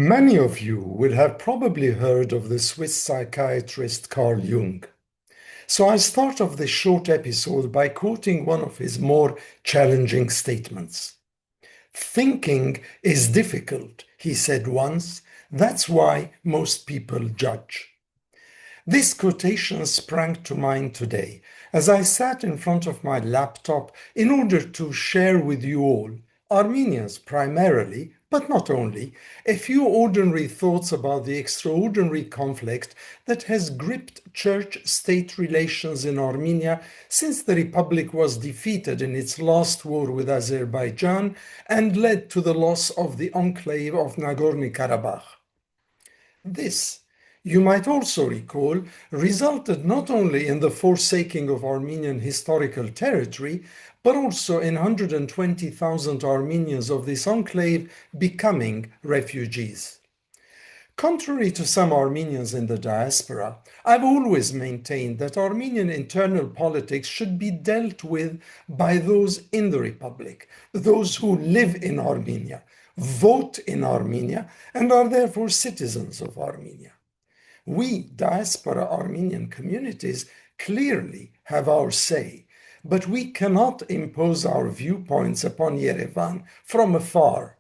Many of you will have probably heard of the Swiss psychiatrist Carl Jung. So I start off this short episode by quoting one of his more challenging statements. Thinking is difficult, he said once. That's why most people judge. This quotation sprang to mind today as I sat in front of my laptop in order to share with you all, Armenians primarily, but not only, a few ordinary thoughts about the extraordinary conflict that has gripped church-state relations in Armenia since the republic was defeated in its last war with Azerbaijan and led to the loss of the enclave of Nagorno-Karabakh. This, you might also recall, resulted not only in the forsaking of Armenian historical territory, but also in 120,000 Armenians of this enclave becoming refugees. Contrary to some Armenians in the diaspora, I've always maintained that Armenian internal politics should be dealt with by those in the Republic, those who live in Armenia, vote in Armenia, and are therefore citizens of Armenia. We diaspora Armenian communities clearly have our say, but we cannot impose our viewpoints upon Yerevan from afar.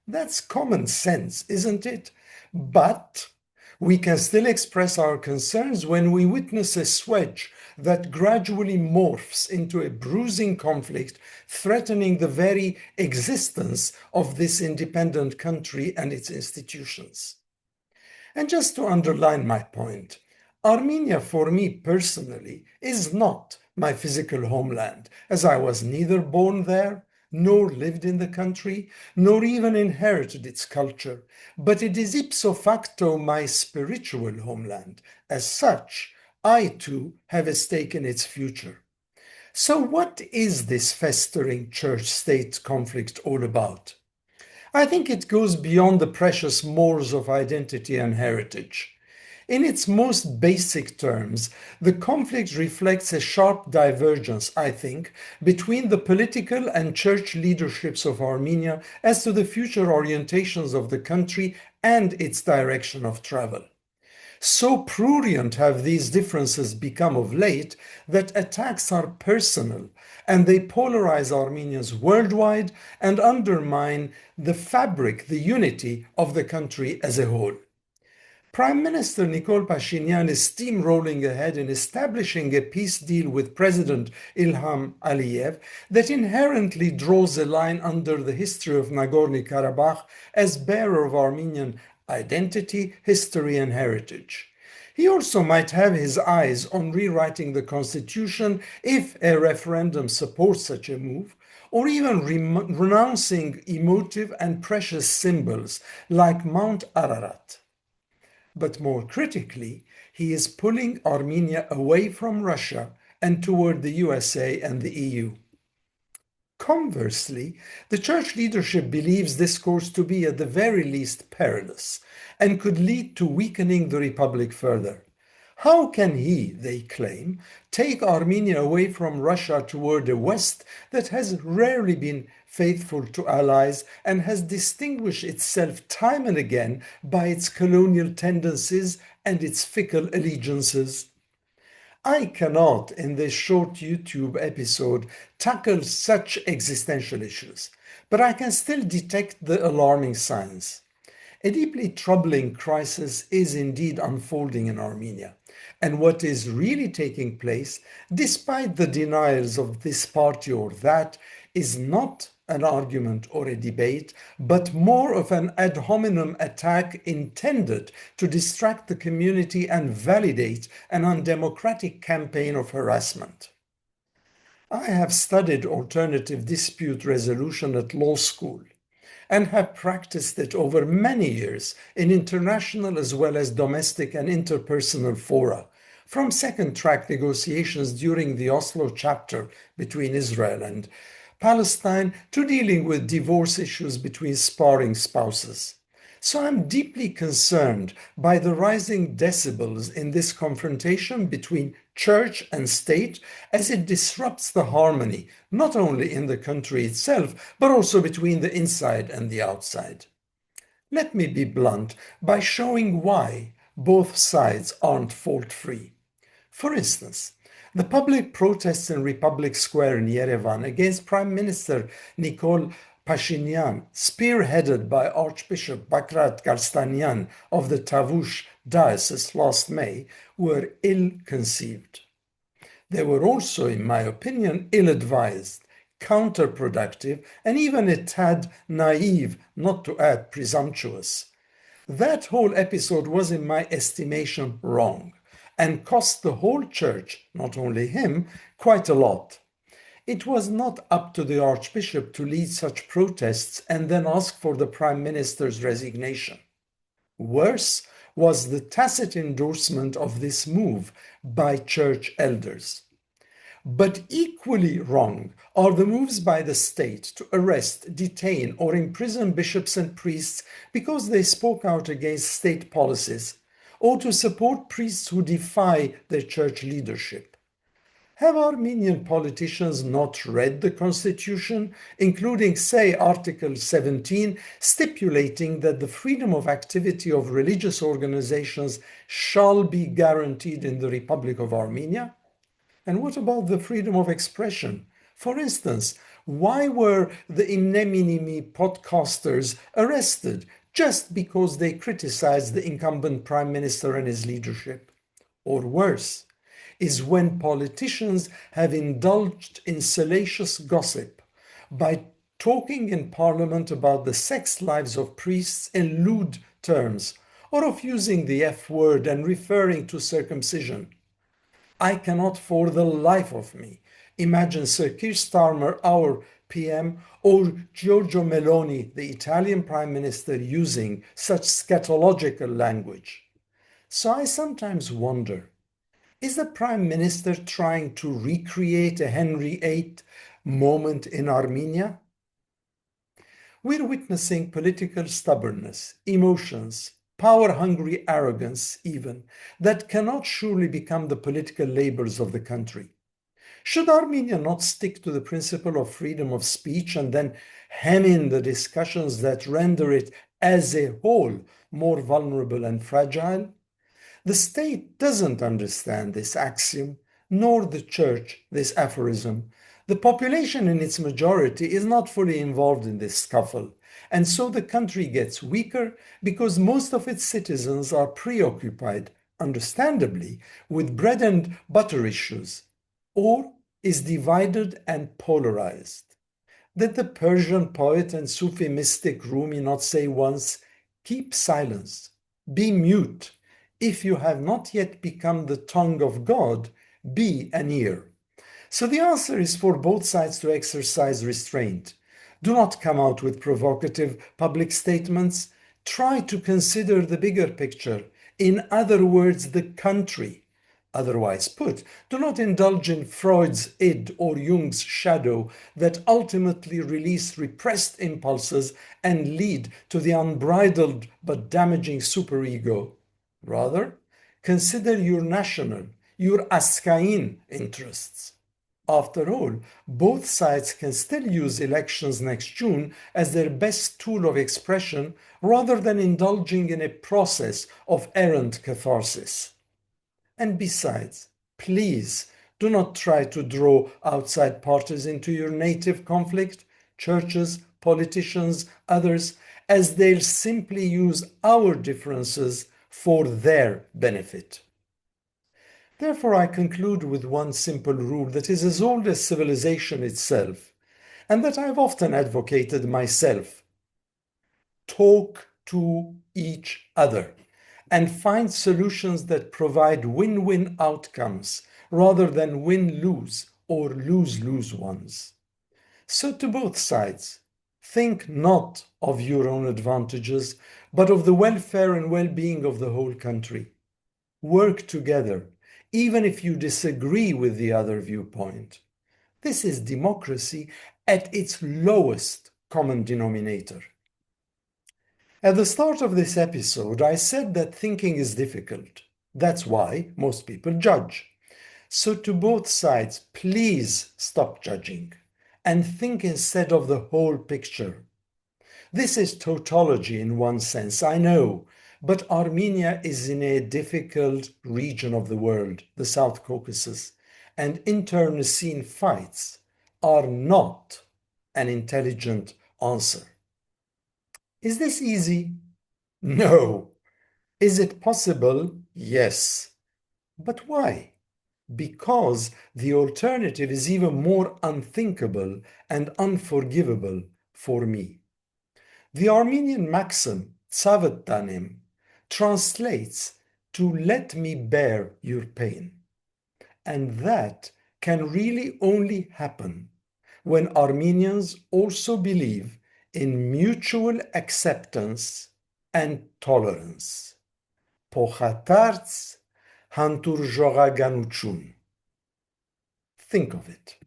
That's common sense, isn't it? But we can still express our concerns when we witness a swedge that gradually morphs into a bruising conflict, threatening the very existence of this independent country and its institutions. And just to underline my point, Armenia for me personally is not my physical homeland, as I was neither born there, nor lived in the country, nor even inherited its culture, but it is ipso facto my spiritual homeland. As such, I too have a stake in its future. So what is this festering church-state conflict all about? I think it goes beyond the precious mores of identity and heritage. In its most basic terms, the conflict reflects a sharp divergence, I think, between the political and church leaderships of Armenia as to the future orientations of the country and its direction of travel. So prurient have these differences become of late that attacks are personal and they polarize Armenians worldwide and undermine the fabric, the unity of the country as a whole. Prime Minister Nikol Pashinyan is steamrolling ahead in establishing a peace deal with President Ilham Aliyev that inherently draws a line under the history of Nagorno-Karabakh as bearer of Armenian identity, history, and heritage. He also might have his eyes on rewriting the constitution if a referendum supports such a move, or even renouncing emotive and precious symbols like Mount Ararat. But more critically, he is pulling Armenia away from Russia and toward the USA and the EU. Conversely, the church leadership believes this course to be at the very least perilous and could lead to weakening the republic further. How can he, they claim, take Armenia away from Russia toward a West that has rarely been faithful to allies and has distinguished itself time and again by its colonial tendencies and its fickle allegiances? I cannot, in this short YouTube episode, tackle such existential issues, but I can still detect the alarming signs. A deeply troubling crisis is indeed unfolding in Armenia, and what is really taking place, despite the denials of this party or that, is not an argument or a debate, but more of an ad hominem attack intended to distract the community and validate an undemocratic campaign of harassment. I have studied alternative dispute resolution at law school and have practiced it over many years in international as well as domestic and interpersonal fora, from second-track negotiations during the Oslo chapter between Israel and Palestine to dealing with divorce issues between sparring spouses. So I'm deeply concerned by the rising decibels in this confrontation between church and state as it disrupts the harmony, not only in the country itself, but also between the inside and the outside. Let me be blunt by showing why both sides aren't fault-free. For instance, the public protests in Republic Square in Yerevan against Prime Minister Nikol Pashinyan, spearheaded by Archbishop Bakrat Garstanian of the Tavush Diocese last May, were ill-conceived. They were also, in my opinion, ill-advised, counterproductive, and even a tad naive, not to add presumptuous. That whole episode was, in my estimation, wrong and cost the whole church, not only him, quite a lot. It was not up to the Archbishop to lead such protests and then ask for the Prime Minister's resignation. Worse was the tacit endorsement of this move by church elders. But equally wrong are the moves by the state to arrest, detain, or imprison bishops and priests because they spoke out against state policies, or to support priests who defy their church leadership. Have Armenian politicians not read the constitution, including, say, Article 17, stipulating that the freedom of activity of religious organizations shall be guaranteed in the Republic of Armenia? And what about the freedom of expression? For instance, why were the Imneminimi podcasters arrested just because they criticized the incumbent prime minister and his leadership? Or worse, is when politicians have indulged in salacious gossip by talking in parliament about the sex lives of priests in lewd terms, or of using the F word and referring to circumcision. I cannot for the life of me imagine Sir Keir Starmer, our PM, or Giorgio Meloni, the Italian Prime Minister, using such scatological language. So I sometimes wonder, is the Prime Minister trying to recreate a Henry VIII moment in Armenia? We're witnessing political stubbornness, emotions, power-hungry arrogance even, that cannot surely become the political labors of the country. Should Armenia not stick to the principle of freedom of speech and then hem in the discussions that render it as a whole more vulnerable and fragile? The state doesn't understand this axiom, nor the church this aphorism. The population in its majority is not fully involved in this scuffle, and so the country gets weaker because most of its citizens are preoccupied, understandably, with bread and butter issues, or is divided and polarized. Did the Persian poet and Sufi mystic Rumi not say once, "Keep silence, be mute. If you have not yet become the tongue of God, be an ear"? So the answer is for both sides to exercise restraint. Do not come out with provocative public statements. Try to consider the bigger picture. In other words, the country. Otherwise put, do not indulge in Freud's id or Jung's shadow that ultimately release repressed impulses and lead to the unbridled but damaging superego. Rather, consider your national, your Askain interests. After all, both sides can still use elections next June as their best tool of expression rather than indulging in a process of errant catharsis. And besides, please do not try to draw outside parties into your native conflict, churches, politicians, others, as they'll simply use our differences for their benefit. Therefore, I conclude with one simple rule that is as old as civilization itself, and that I've often advocated myself. Talk to each other and find solutions that provide win-win outcomes rather than win-lose or lose-lose ones. So to both sides, think not of your own advantages, but of the welfare and well-being of the whole country. Work together, even if you disagree with the other viewpoint. This is democracy at its lowest common denominator. At the start of this episode, I said that thinking is difficult. That's why most people judge. So to both sides, please stop judging and think instead of the whole picture. This is tautology in one sense, I know, but Armenia is in a difficult region of the world, the South Caucasus, and internecine fights are not an intelligent answer. Is this easy? No. Is it possible? Yes. But why? Because the alternative is even more unthinkable and unforgivable for me. The Armenian maxim, "Tsavet danem," translates to "let me bear your pain." And that can really only happen when Armenians also believe in mutual acceptance and tolerance. Փոխադարձ հանդուրժողականություն. Think of it.